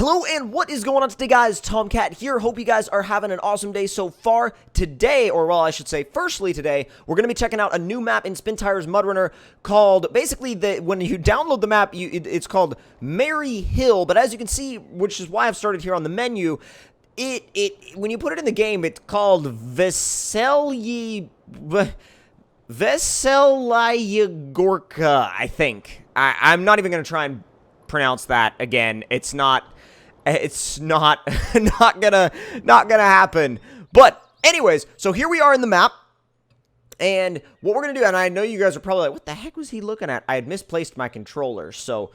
Hello and what is going on today, guys? Tomcat here. Hope you guys are having an awesome day so far. Today, or well, I should say firstly today, we're going to be checking out a new map in SpinTires MudRunner called, basically, when you download the map, it's called Mary Hill, but as you can see, which is why I've started here on the menu, when you put it in the game, it's called Veselye Gorka, I think. I'm not even going to try and pronounce that again. It's not gonna happen. But anyways, so here we are in the map, and what we're gonna do, and I know you guys are probably like, what the heck was he looking at? I had misplaced my controller, so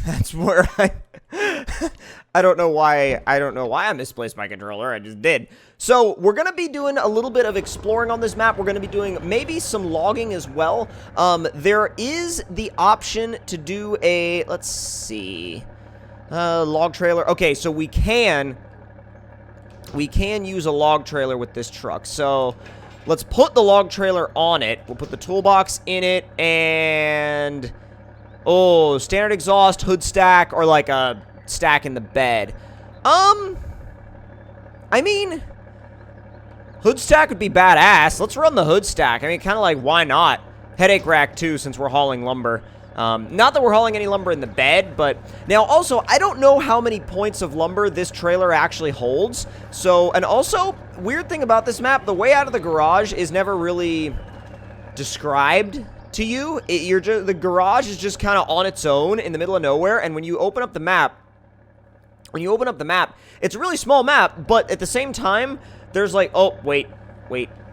that's where I don't know why I misplaced my controller. I just did. So we're gonna be doing a little bit of exploring on this map. We're gonna be doing maybe some logging as well. There is the option to do a, let's see, log trailer. Okay, so we can use a log trailer with this truck. So let's put the log trailer on it. We'll put the toolbox in it, and oh, standard exhaust, hood stack, or like a stack in the bed. I mean, hood stack would be badass. Let's run the hood stack. I mean, kind of like, why not? Headache rack too, since we're hauling lumber. Not that we're hauling any lumber in the bed, but now also, I don't know how many points of lumber this trailer actually holds. So, and also, weird thing about this map, the way out of the garage is never really described to you. The garage is just kind of on its own in the middle of nowhere, and when you open up the map, it's a really small map, but at the same time, there's like, oh, wait,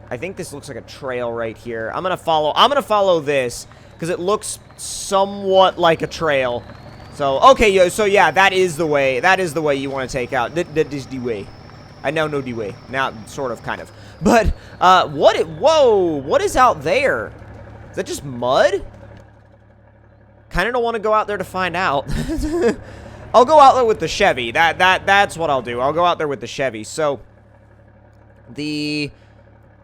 I think this looks like a trail right here. I'm gonna follow this, because it looks somewhat like a trail. So, okay, so yeah, that is the way you want to take out. That is the way. I now know the way. Now, sort of, kind of. But, whoa, what is out there? Is that just mud? Kind of don't want to go out there to find out. I'll go out there with the Chevy. That's what I'll do. I'll go out there with the Chevy. So, there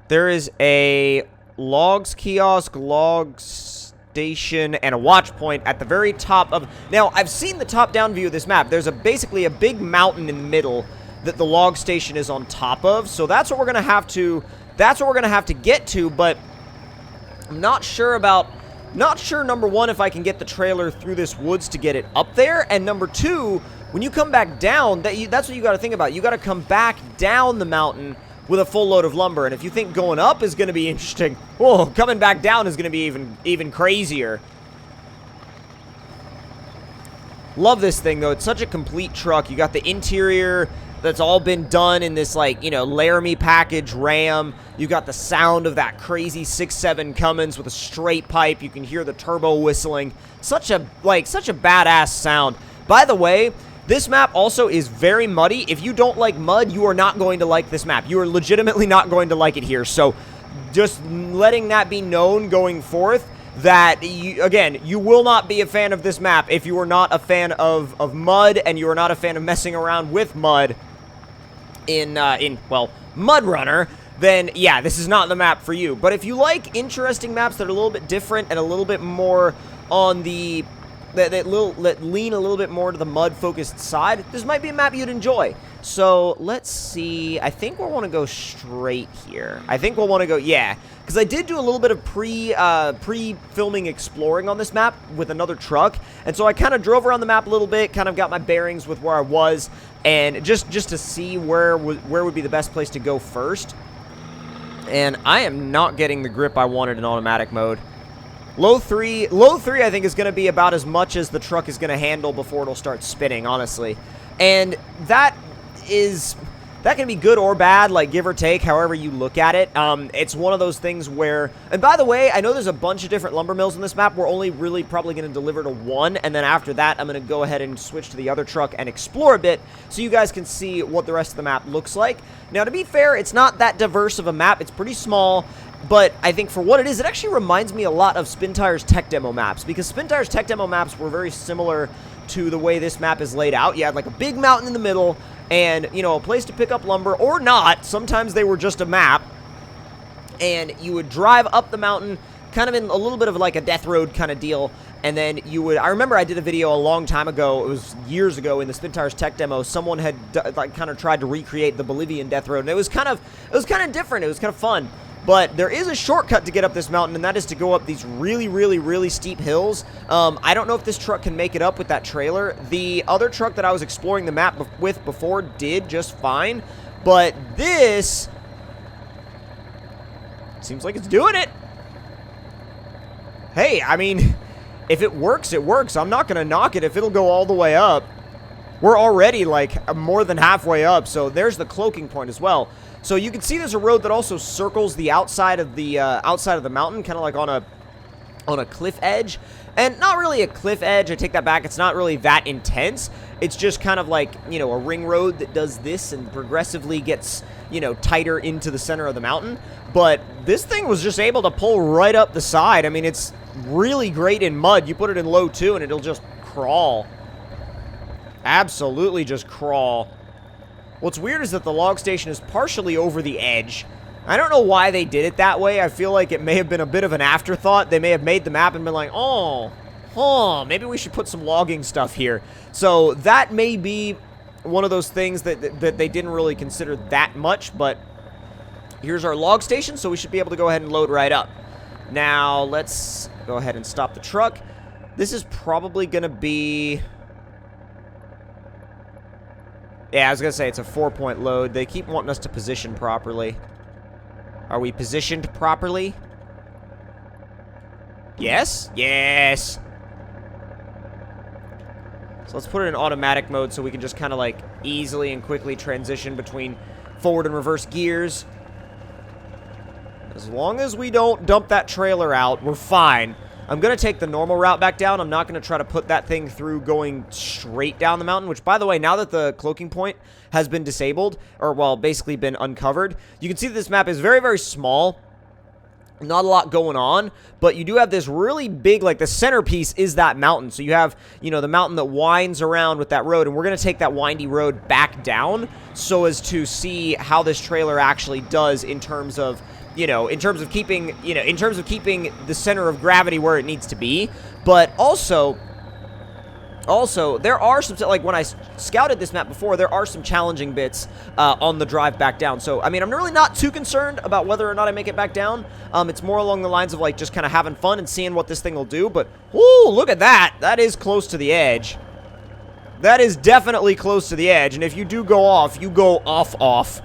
is a logs kiosk, logs station, and a watch point at the very top of... Now, I've seen the top-down view of this map. There's basically a big mountain in the middle that the log station is on top of. So that's what we're gonna have to get to, but I'm not sure, number one, if I can get the trailer through this woods to get it up there, and number two, when you come back down, that's what you got to think about. You got to come back down the mountain with a full load of lumber, and if you think going up is going to be interesting, whoa, coming back down is going to be even crazier. Love this thing, though. It's such a complete truck. You got the interior that's all been done in this, like, you know, Laramie package Ram. You got the sound of that crazy 6.7 Cummins with a straight pipe. You can hear the turbo whistling. Such a badass sound. By the way, this map also is very muddy. If you don't like mud, you are not going to like this map. You are legitimately not going to like it here. So, just letting that be known going forth, that, you will not be a fan of this map if you are not a fan of mud, and you are not a fan of messing around with mud in MudRunner, then, yeah, this is not the map for you. But if you like interesting maps that are a little bit different and a little bit more on the... that lean a little bit more to the mud-focused side, this might be a map you'd enjoy. So, let's see. I think we'll want to go straight here. I think we'll want to go, yeah. Because I did do a little bit of pre-filming exploring on this map with another truck. And so I kind of drove around the map a little bit, kind of got my bearings with where I was, and just to see where would be the best place to go first. And I am not getting the grip I wanted in automatic mode. Low 3, I think, is going to be about as much as the truck is going to handle before it'll start spinning, honestly. And that can be good or bad, like, give or take, however you look at it. It's one of those things where... And by the way, I know there's a bunch of different lumber mills in this map. We're only really probably going to deliver to one, and then after that, I'm going to go ahead and switch to the other truck and explore a bit so you guys can see what the rest of the map looks like. Now, to be fair, it's not that diverse of a map. It's pretty small. But I think for what it is, it actually reminds me a lot of SpinTires tech demo maps, because SpinTires tech demo maps were very similar to the way this map is laid out. You had like a big mountain in the middle and, you know, a place to pick up lumber, or not. Sometimes they were just a map, and you would drive up the mountain, kind of in a little bit of like a death road kind of deal, And then you would, I remember I did a video a long time ago, it was years ago in the SpinTires tech demo, someone had like kind of tried to recreate the Bolivian death road, and it was kind of different, it was kind of fun. But there is a shortcut to get up this mountain, and that is to go up these really steep hills. I don't know if this truck can make it up with that trailer. The other truck that I was exploring the map with before did just fine, but this seems like it's doing it. Hey, I mean, if it works, it works. I'm not going to knock it if it'll go all the way up. We're already, like, more than halfway up, so there's the cloaking point as well. So you can see there's a road that also circles the outside of the mountain, kind of like on a cliff edge. And not really a cliff edge, I take that back, it's not really that intense. It's just kind of like, you know, a ring road that does this and progressively gets, you know, tighter into the center of the mountain. But this thing was just able to pull right up the side. I mean, it's really great in mud. You put it in low 2 and it'll just crawl. Absolutely just crawl. What's weird is that the log station is partially over the edge. I don't know why they did it that way. I feel like it may have been a bit of an afterthought. They may have made the map and been like, oh, maybe we should put some logging stuff here. So that may be one of those things that they didn't really consider that much, but here's our log station, so we should be able to go ahead and load right up. Now, let's go ahead and stop the truck. This is probably going to be... Yeah, I was going to say it's a 4-point load. They keep wanting us to position properly. Are we positioned properly? Yes? Yes! So let's put it in automatic mode so we can just kind of like easily and quickly transition between forward and reverse gears. As long as we don't dump that trailer out, we're fine. I'm going to take the normal route back down. I'm not going to try to put that thing through going straight down the mountain, which, by the way, now that the cloaking point has been disabled, or, well, basically been uncovered, you can see that this map is very small. Not a lot going on, but you do have this really big, like, the centerpiece is that mountain. So you have, you know, the mountain that winds around with that road, and we're going to take that windy road back down so as to see how this trailer actually does in terms of... You know, in terms of keeping the center of gravity where it needs to be, but also there are some, like when I scouted this map before, there are some challenging bits on the drive back down. So, I mean, I'm really not too concerned about whether or not I make it back down. It's more along the lines of like just kind of having fun and seeing what this thing will do. But, whoo, look at that. That is close to the edge. That is definitely close to the edge. And if you do go off, you go off.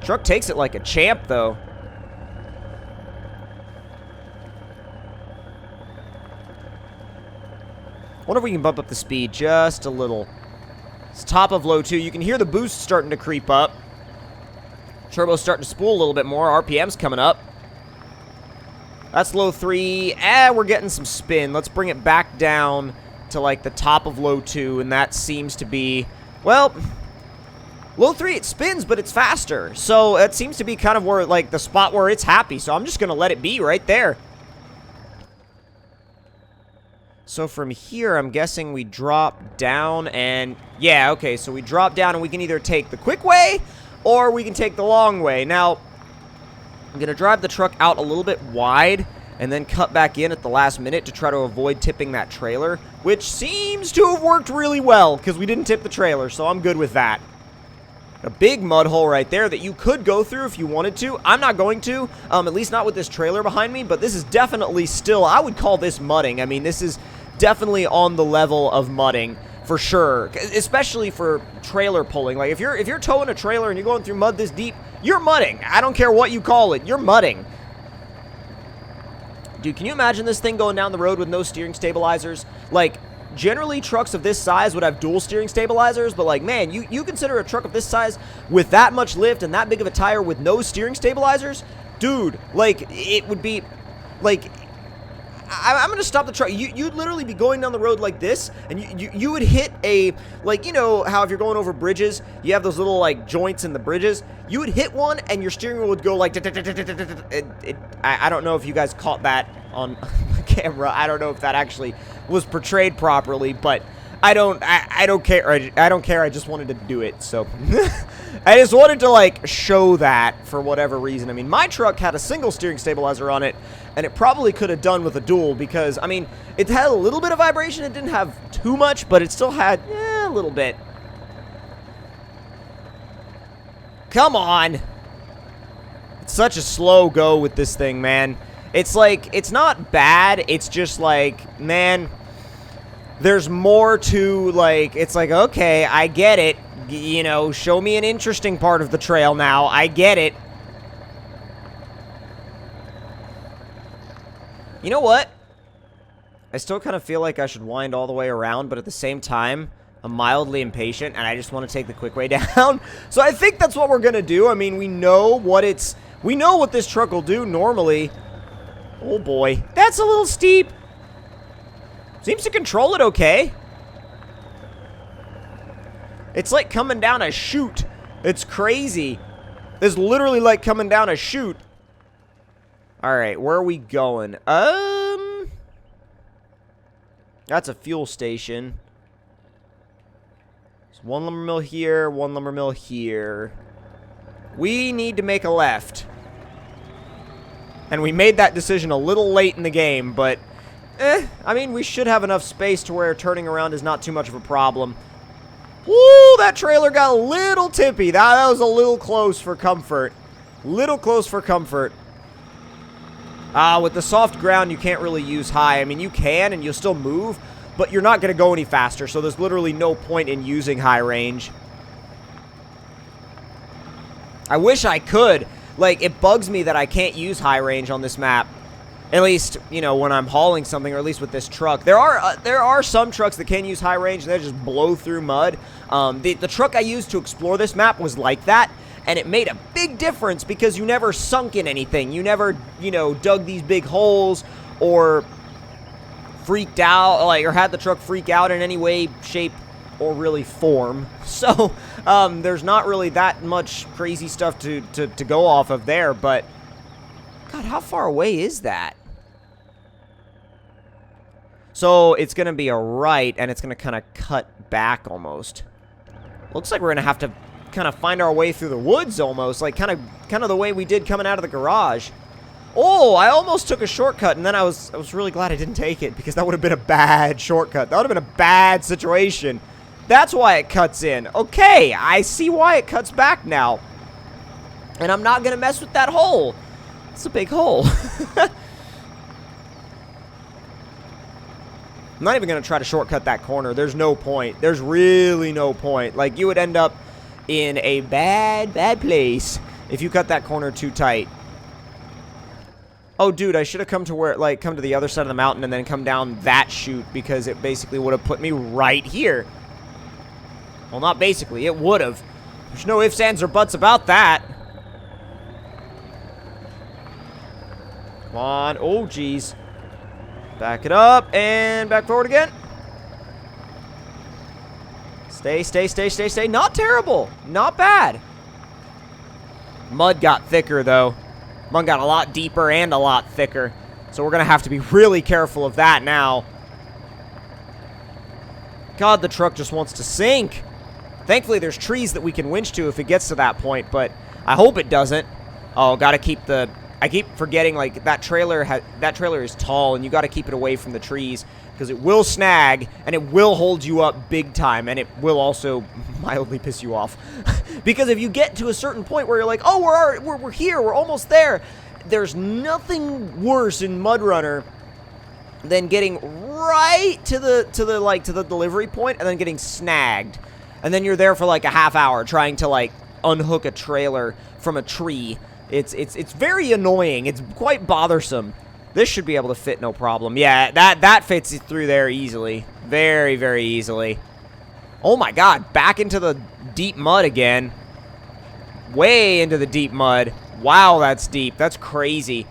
Truck takes it like a champ, though. Wonder if we can bump up the speed just a little. It's top of low 2. You can hear the boost starting to creep up. Turbo's starting to spool a little bit more. RPM's coming up. That's low 3. We're getting some spin. Let's bring it back down to, like, the top of low 2, and that seems to be, well... Low 3, it spins, but it's faster. So it seems to be kind of where, like, the spot where it's happy. So I'm just going to let it be right there. So from here, I'm guessing we drop down and... Yeah, okay, so we drop down and we can either take the quick way or we can take the long way. Now, I'm going to drive the truck out a little bit wide and then cut back in at the last minute to try to avoid tipping that trailer, which seems to have worked really well because we didn't tip the trailer, so I'm good with that. A big mud hole right there that you could go through if you wanted to. I'm not going to, at least not with this trailer behind me, but this is definitely still, I would call this mudding. I mean, this is definitely on the level of mudding for sure, especially for trailer pulling. Like, if you're towing a trailer and you're going through mud this deep, you're mudding. I don't care what you call it, you're mudding. Dude, can you imagine this thing going down the road with no steering stabilizers? Like, generally, trucks of this size would have dual steering stabilizers, but, like, man, you consider a truck of this size with that much lift and that big of a tire with no steering stabilizers? Dude, like, it would be, like, I'm going to stop the truck. You'd literally be going down the road like this, and you would hit a, like, you know how if you're going over bridges, you have those little, like, joints in the bridges? You would hit one, and your steering wheel would go, like, I don't know if you guys caught that on camera. I don't know if that actually was portrayed properly, but I don't care. I don't care. I just wanted to do it. So I just wanted to like show that for whatever reason. I mean, my truck had a single steering stabilizer on it, and it probably could have done with a dual because, I mean, it had a little bit of vibration. It didn't have too much, but it still had a little bit. Come on. It's such a slow go with this thing, man. It's like, it's not bad. It's just like, man, there's more to, like, it's like, okay, I get it. You know, show me an interesting part of the trail now. I get it. You know what? I still kind of feel like I should wind all the way around, but at the same time, I'm mildly impatient, and I just want to take the quick way down. So I think that's what we're going to do. I mean, we know what this truck will do normally. Oh, boy. That's a little steep. Seems to control it okay. It's like coming down a chute. It's crazy. It's literally like coming down a chute. Alright, where are we going? That's a fuel station. There's one lumber mill here, one lumber mill here. We need to make a left. And we made that decision a little late in the game, but I mean, we should have enough space to where turning around is not too much of a problem. Woo, that trailer got a little tippy. That was a little close for comfort. Little close for comfort. With the soft ground, you can't really use high. I mean, you can, and you'll still move, but you're not going to go any faster, so there's literally no point in using high range. I wish I could. Like, it bugs me that I can't use high range on this map. At least, you know, when I'm hauling something, or at least with this truck. There are some trucks that can use high range, and they just blow through mud. The truck I used to explore this map was like that, and it made a big difference because you never sunk in anything. You never, you know, dug these big holes or freaked out, like, or had the truck freak out in any way, shape, or really form. So, there's not really that much crazy stuff to go off of there, but God, how far away is that? So it's going to be a right, and it's going to kind of cut back almost. Looks like we're going to have to kind of find our way through the woods almost, like kind of the way we did coming out of the garage. Oh, I almost took a shortcut, and then I was really glad I didn't take it, because that would have been a bad shortcut. That would have been a bad situation. That's why it cuts in. Okay, I see why it cuts back now. And I'm not going to mess with that hole. It's a big hole. I'm not even going to try to shortcut that corner. There's no point. There's really no point. Like, you would end up in a bad place if you cut that corner too tight. Oh, dude, I should have come to where, like, come to the other side of the mountain and then come down that chute, because it basically would have put me right here. Well, not basically. It would have. There's no ifs, ands, or buts about that. Come on. Oh, geez. Back it up and back forward again. Stay, stay, stay, stay, stay. Not terrible. Not bad. Mud got thicker, though. Mud got a lot deeper and a lot thicker. So we're going to have to be really careful of that now. God, the truck just wants to sink. Thankfully, there's trees that we can winch to if it gets to that point, but I hope it doesn't. Oh, got to keep the... I keep forgetting, like, that trailer is tall, and you got to keep it away from the trees, because it will snag, and it will hold you up big time, and it will also mildly piss you off. Because if you get to a certain point where you're like, oh, we're here, we're almost there, there's nothing worse in MudRunner than getting right to the delivery point and then getting snagged, and then you're there for like a half hour trying to like unhook a trailer from a tree. It's very annoying. It's quite bothersome. This should be able to fit no problem. Yeah, that fits through there easily. Very, very easily. Oh my God, back into the deep mud again. Way into the deep mud. Wow, that's deep. That's crazy.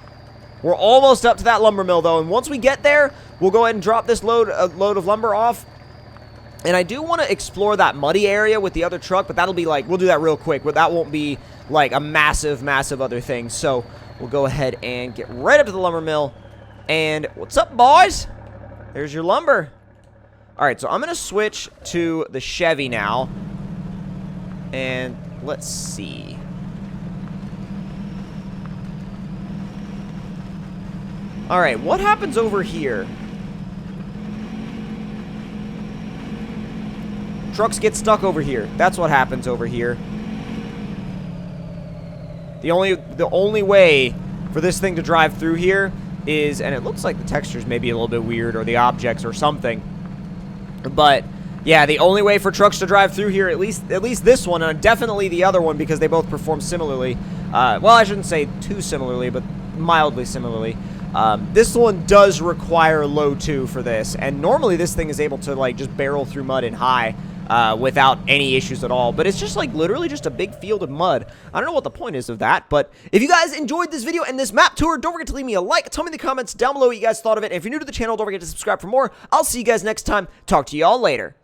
We're almost up to that lumber mill, though, and once we get there, we'll go ahead and drop this load of lumber off. And I do want to explore that muddy area with the other truck, but that'll be like, we'll do that real quick, but that won't be like a massive, massive other thing. So we'll go ahead and get right up to the lumber mill. And what's up, boys? There's your lumber. All right, so I'm going to switch to the Chevy now. And let's see. All right, what happens over here? Trucks get stuck over here. That's what happens over here. The only way for this thing to drive through here is, and it looks like the textures may be a little bit weird, or the objects or something. But yeah, the only way for trucks to drive through here, at least this one, and definitely the other one, because they both perform similarly. Well, I shouldn't say too similarly, but mildly similarly. This one does require low 2 for this, and normally this thing is able to like just barrel through mud in high without any issues at all. But it's just like literally just a big field of mud. I don't know what the point is of that, but if you guys enjoyed this video and this map tour, don't forget to leave me a like. Tell me in the comments down below what you guys thought of it. And if you're new to the channel, don't forget to subscribe for more. I'll see you guys next time. Talk to y'all later.